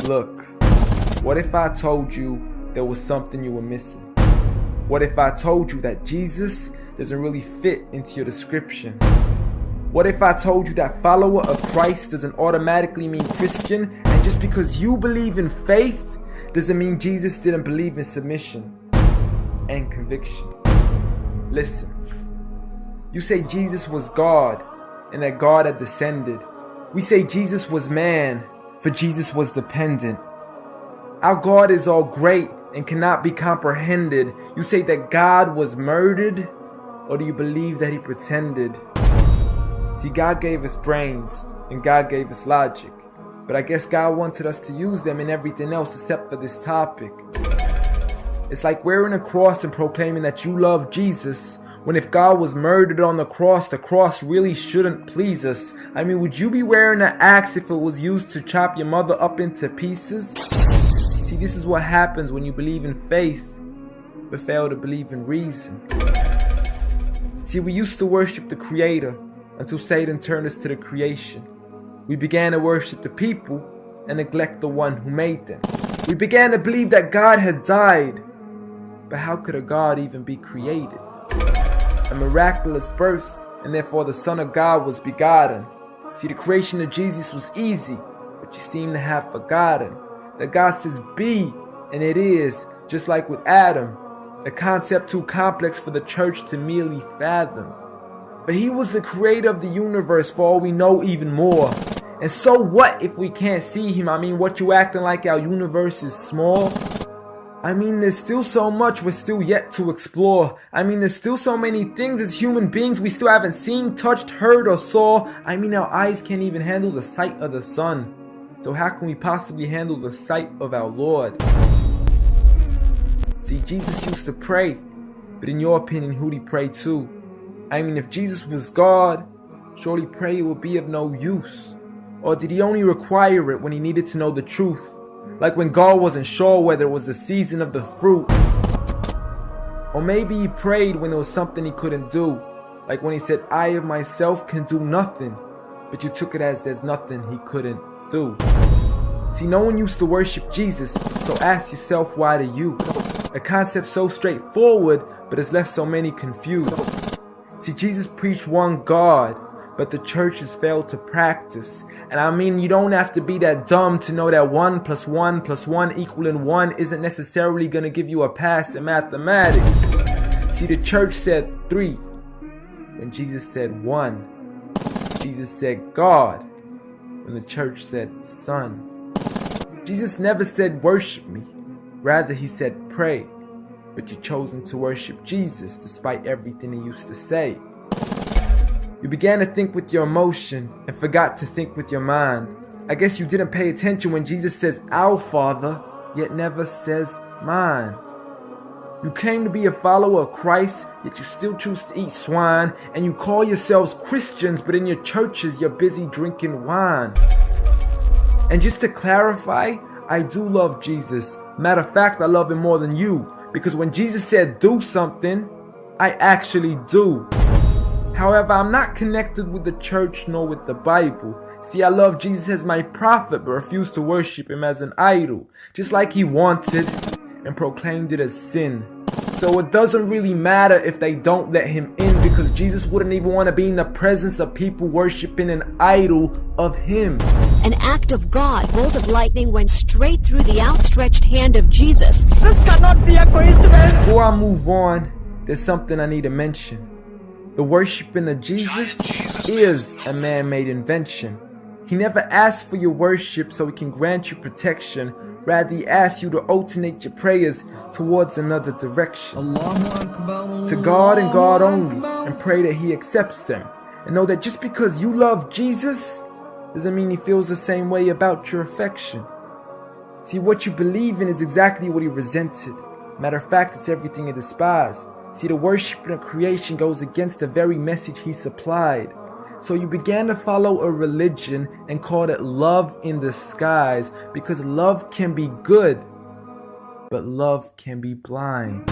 Look, what if I told you there was something you were missing? What if I told you that Jesus doesn't really fit into your description? What if I told you that follower of Christ doesn't automatically mean Christian, and just because you believe in faith doesn't mean Jesus didn't believe in submission and conviction? Listen, you say Jesus was God and that God had descended. We say Jesus was man, for Jesus was dependent. Our God is all great and cannot be comprehended. You say that God was murdered, or do you believe that he pretended? See, God gave us brains and God gave us logic, but I guess God wanted us to use them in everything else except for this topic. It's like wearing a cross and proclaiming that you love Jesus, when if God was murdered on the cross really shouldn't please us. I mean, would you be wearing an axe if it was used to chop your mother up into pieces? See, this is what happens when you believe in faith, but fail to believe in reason. See, we used to worship the Creator until Satan turned us to the creation. We began to worship the people and neglect the one who made them. We began to believe that God had died, but how could a God even be created? A miraculous birth, and therefore the Son of God was begotten. See, the creation of Jesus was easy, but you seem to have forgotten that God says be, and it is, just like with Adam, a concept too complex for the church to merely fathom. But he was the creator of the universe, for all we know, even more. And so what if we can't see him? I mean, what, you acting like our universe is small? I mean, there's still so much we're still yet to explore. I mean, there's still so many things as human beings we still haven't seen, touched, heard, or saw. I mean, our eyes can't even handle the sight of the sun. So how can we possibly handle the sight of our Lord? See, Jesus used to pray, but in your opinion, who'd he pray to? I mean, if Jesus was God, surely prayer would be of no use. Or did he only require it when he needed to know the truth? Like when God wasn't sure whether it was the season of the fruit. Or maybe he prayed when there was something he couldn't do. Like when he said, I of myself can do nothing. But you took it as there's nothing he couldn't do. See, no one used to worship Jesus, so ask yourself, why do you? A concept so straightforward, but has left so many confused. See, Jesus preached one God, but the church has failed to practice. And I mean, you don't have to be that dumb to know that 1 + 1 + 1 equaling 1 isn't necessarily going to give you a pass in mathematics. See, the church said 3, when Jesus said 1. Jesus said God, when the church said Son. Jesus never said worship me, rather he said pray. But you've chosen to worship Jesus despite everything he used to say. You began to think with your emotion and forgot to think with your mind. I guess you didn't pay attention when Jesus says our Father, yet never says mine. You claim to be a follower of Christ, yet you still choose to eat swine. And you call yourselves Christians, but in your churches you're busy drinking wine. And just to clarify, I do love Jesus. Matter of fact, I love him more than you. Because when Jesus said do something, I actually do. However, I'm not connected with the church nor with the Bible. See, I love Jesus as my prophet, but refuse to worship him as an idol, just like he wanted and proclaimed it as sin. So it doesn't really matter if they don't let him in, because Jesus wouldn't even want to be in the presence of people worshiping an idol of him. An act of God, bolt of lightning went straight through the outstretched hand of Jesus. This cannot be a coincidence. Before I move on, there's something I need to mention. The worshiping of Jesus is a man-made invention. He never asked for your worship so he can grant you protection. Rather, he asks you to alternate your prayers towards another direction. To God and God only, and pray that he accepts them. And know that just because you love Jesus doesn't mean he feels the same way about your affection. See, what you believe in is exactly what he resented. Matter of fact, it's everything he despised. See, the worshiping of creation goes against the very message he supplied. So you began to follow a religion and called it love in disguise, because love can be good, but love can be blind.